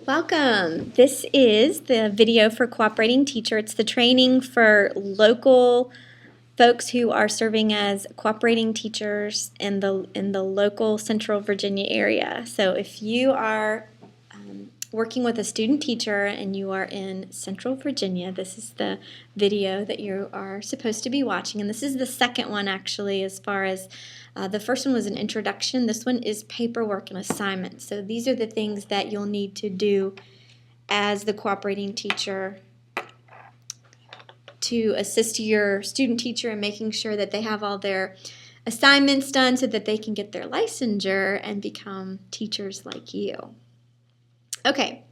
Welcome. This is the video for Cooperating Teacher. It's the training for local folks who are serving as cooperating teachers in the local Central Virginia area. So if you are working with a student teacher and you are in Central Virginia, this is the video that you are supposed to be watching. And this is the second one, actually, as far as the first one was an introduction. This one is paperwork and assignments. So these are the things that you'll need to do as the cooperating teacher to assist your student teacher in making sure that they have all their assignments done so that they can get their licensure and become teachers like you. Okay,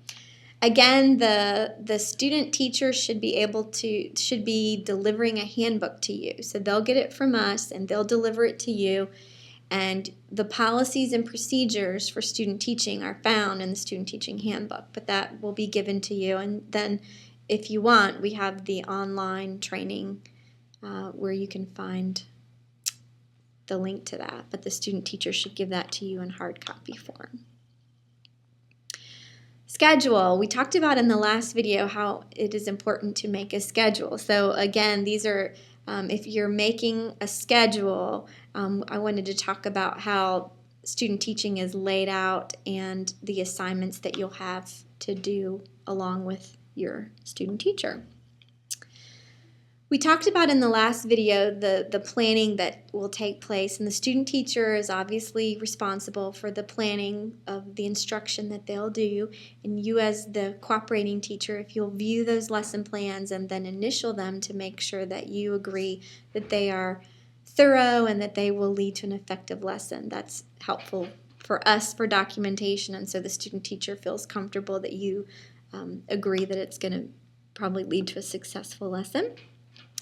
again, the student teacher should be delivering a handbook to you. So they'll get it from us and they'll deliver it to you. And the policies and procedures for student teaching are found in the student teaching handbook, but that will be given to you. And then if you want, we have the online training where you can find the link to that, but the student teacher should give that to you in hard copy form. Schedule. We talked about in the last video how it is important to make a schedule. So again, these are, if you're making a schedule, I wanted to talk about how student teaching is laid out and the assignments that you'll have to do along with your student teacher. We talked about in the last video the planning that will take place, and the student teacher is obviously responsible for the planning of the instruction that they'll do, and you as the cooperating teacher, if you'll view those lesson plans and then initial them to make sure that you agree that they are thorough and that they will lead to an effective lesson. That's helpful for us for documentation, and so the student teacher feels comfortable that you agree that it's going to probably lead to a successful lesson.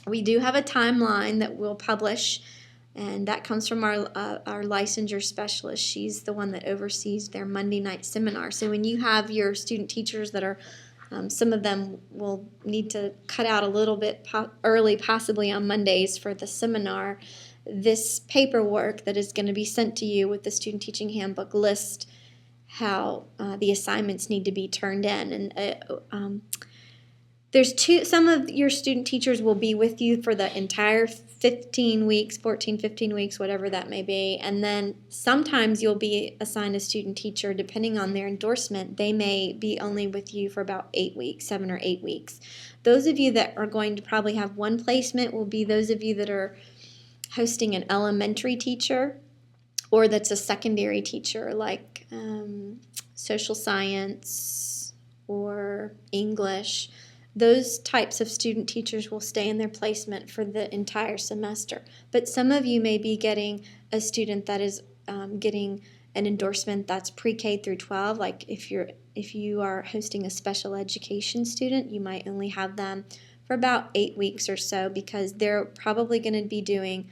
We do have a timeline that we'll publish, and that comes from our licensure specialist. She's the one that oversees their Monday night seminar. So when you have your student teachers that are, some of them will need to cut out a little bit early, possibly on Mondays for the seminar, this paperwork that is going to be sent to you with the student teaching handbook lists how the assignments need to be turned in. And some of your student teachers will be with you for the entire 15 weeks, 14, 15 weeks, whatever that may be. And then sometimes you'll be assigned a student teacher, depending on their endorsement. They may be only with you for about 8 weeks, 7 or 8 weeks. Those of you that are going to probably have one placement will be those of you that are hosting an elementary teacher or that's a secondary teacher like social science or English. Those types of student teachers will stay in their placement for the entire semester. But some of you may be getting a student that is getting an endorsement that's pre-K through 12. Like if you are hosting a special education student, you might only have them for about 8 weeks or so because they're probably going to be doing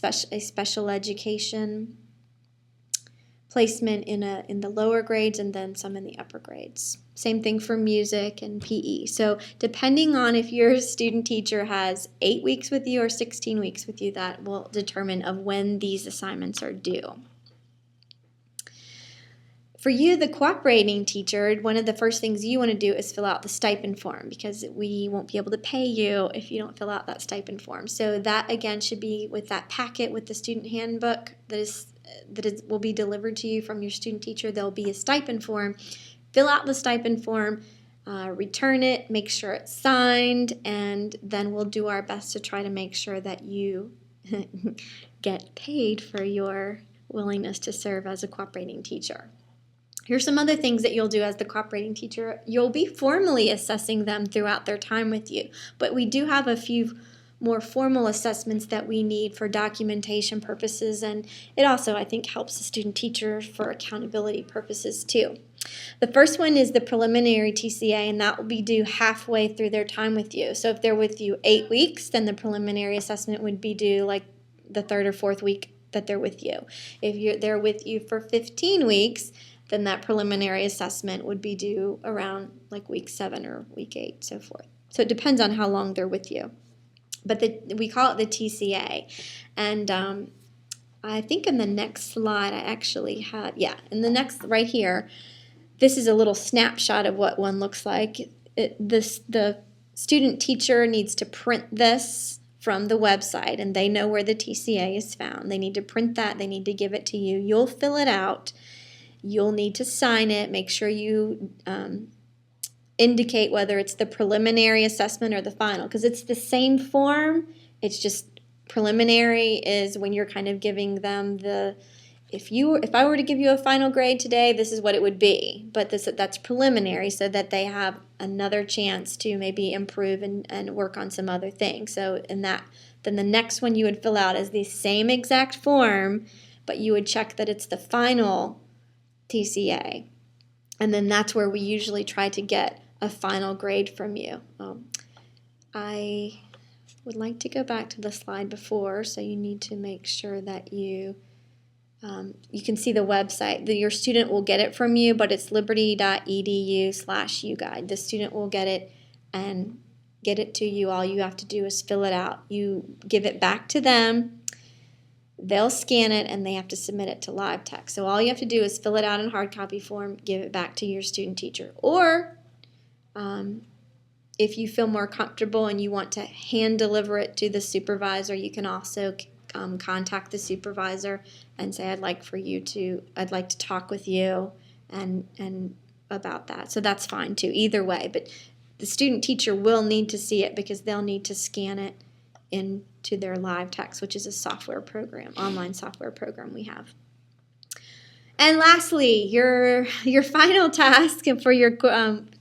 a special education placement in the lower grades and then some in the upper grades. Same thing for music and PE. So depending on if your student teacher has 8 weeks with you or 16 weeks with you, that will determine of when these assignments are due. For you, the cooperating teacher, one of the first things you want to do is fill out the stipend form because we won't be able to pay you if you don't fill out that stipend form. So that, again, should be with that packet with the student handbook that will be delivered to you from your student teacher. There'll be a stipend form. Fill out the stipend form, return it, make sure it's signed, and then we'll do our best to try to make sure that you get paid for your willingness to serve as a cooperating teacher. Here's some other things that you'll do as the cooperating teacher. You'll be formally assessing them throughout their time with you, but we do have a few more formal assessments that we need for documentation purposes, and it also, I think, helps the student teacher for accountability purposes too. The first one is the preliminary TCA, and that will be due halfway through their time with you. So if they're with you 8 weeks, then the preliminary assessment would be due like the 3rd or 4th week that they're with you. If they're with you for 15 weeks, then that preliminary assessment would be due around like week 7 or week 8, so forth. So it depends on how long they're with you. But we call it the TCA. And I think in the next slide I actually have, in the next, right here, this is a little snapshot of what one looks like. The student teacher needs to print this from the website, and they know where the TCA is found. They need to print that. They need to give it to you. You'll fill it out. You'll need to sign it. Make sure you indicate whether it's the preliminary assessment or the final, because it's the same form. It's just preliminary is when you're kind of giving them the, if I were to give you a final grade today, this is what it would be. But that's preliminary, so that they have another chance to maybe improve and work on some other things. So then the next one you would fill out is the same exact form, but you would check that it's the final TCA. And then that's where we usually try to get a final grade from you. I would like to go back to the slide before, so you need to make sure that you can see the website. Your student will get it from you, but it's liberty.edu/uguide. The student will get it and get it to you. All you have to do is fill it out. You give it back to them. They'll scan it, and they have to submit it to LiveText. So all you have to do is fill it out in hard copy form, give it back to your student teacher. Or if you feel more comfortable and you want to hand deliver it to the supervisor, you can also contact the supervisor and say, I'd like to talk with you and about that. So that's fine too, either way. But the student teacher will need to see it, because they'll need to scan it into their LiveText, which is a software program, online software program we have. And lastly, your final task for your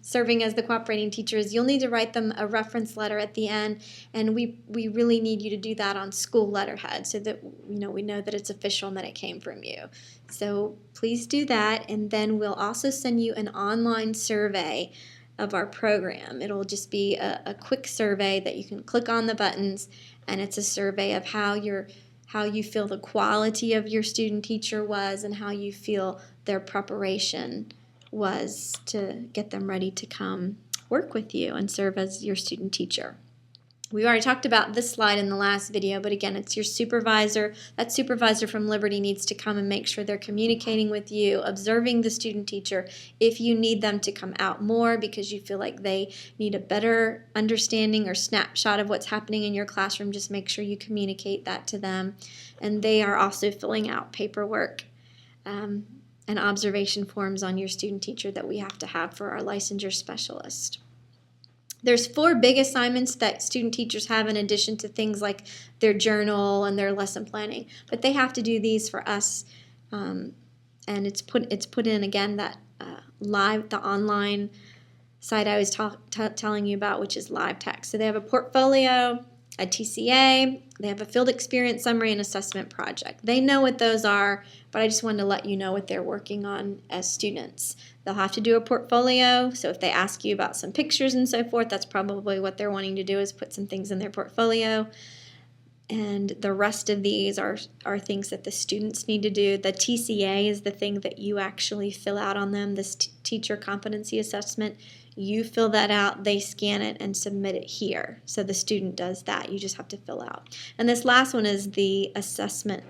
serving as the cooperating teacher is you'll need to write them a reference letter at the end, and we really need you to do that on school letterhead, so that we know that it's official and that it came from you. So please do that, and then we'll also send you an online survey of our program. It'll just be a quick survey that you can click on the buttons, and it's a survey of how you feel the quality of your student teacher was, and how you feel their preparation was to get them ready to come work with you and serve as your student teacher. We already talked about this slide in the last video, but again, it's your supervisor. That supervisor from Liberty needs to come and make sure they're communicating with you, observing the student teacher. If you need them to come out more because you feel like they need a better understanding or snapshot of what's happening in your classroom, just make sure you communicate that to them. And they are also filling out paperwork and observation forms on your student teacher that we have to have for our licensure specialist. There's 4 big assignments that student teachers have in addition to things like their journal and their lesson planning, but they have to do these for us, and it's put in again that the online site I was telling you about, which is LiveText. So they have a portfolio, a TCA, they have a field experience summary, and assessment project. They know what those are, but I just wanted to let you know what they're working on as students. They'll have to do a portfolio, so if they ask you about some pictures and so forth, that's probably what they're wanting to do, is put some things in their portfolio. And the rest of these are things that the students need to do. The TCA is the thing that you actually fill out on them, this teacher competency assessment. You fill that out, they scan it, and submit it here. So the student does that. You just have to fill out. And this last one is the assessment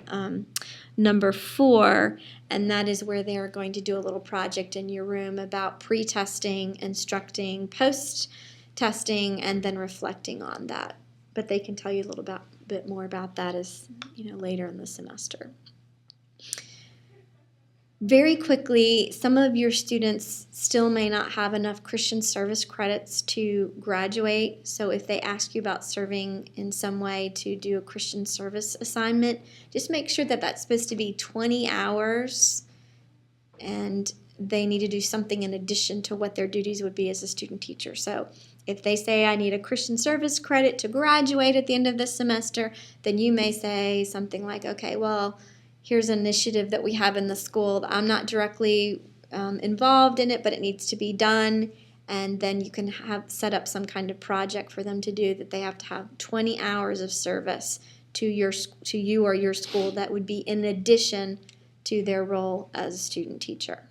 number 4, and that is where they are going to do a little project in your room about pre-testing, instructing, post-testing, and then reflecting on that. But they can tell you a little bit more about that as later in the semester. Very quickly, some of your students still may not have enough Christian service credits to graduate. So if they ask you about serving in some way to do a Christian service assignment, just make sure that that's supposed to be 20 hours, and they need to do something in addition to what their duties would be as a student teacher. So if they say, I need a Christian service credit to graduate at the end of this semester, then you may say something like, okay, well, here's an initiative that we have in the school. I'm not directly involved in it, but it needs to be done. And then you can set up some kind of project for them to do, that they have to have 20 hours of service to you or your school that would be in addition to their role as a student teacher.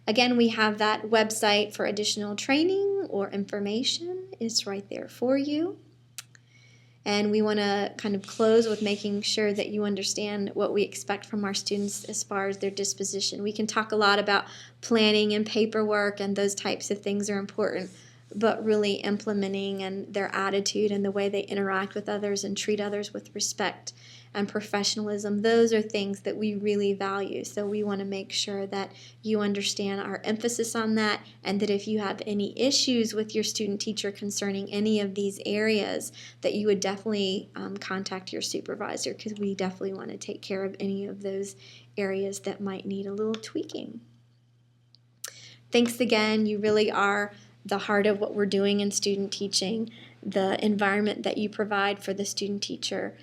Again, we have that website for additional training or information. It's right there for you. And we want to kind of close with making sure that you understand what we expect from our students as far as their disposition. We can talk a lot about planning and paperwork, and those types of things are important, but really implementing and their attitude and the way they interact with others and treat others with respect and professionalism, those are things that we really value. So we want to make sure that you understand our emphasis on that, and that if you have any issues with your student teacher concerning any of these areas, that you would definitely contact your supervisor, because we definitely want to take care of any of those areas that might need a little tweaking. Thanks again. You really are the heart of what we're doing in student teaching, the environment that you provide for the student teacher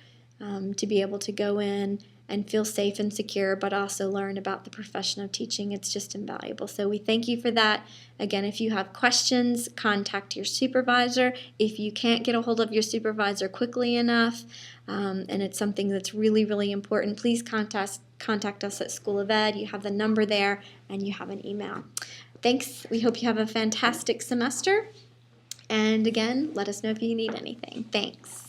to be able to go in and feel safe and secure, but also learn about the profession of teaching. It's just invaluable. So we thank you for that. Again, if you have questions, contact your supervisor. If you can't get a hold of your supervisor quickly enough, and it's something that's really, really important, please contact us at School of Ed. You have the number there, and you have an email. Thanks. We hope you have a fantastic semester. And again, let us know if you need anything. Thanks.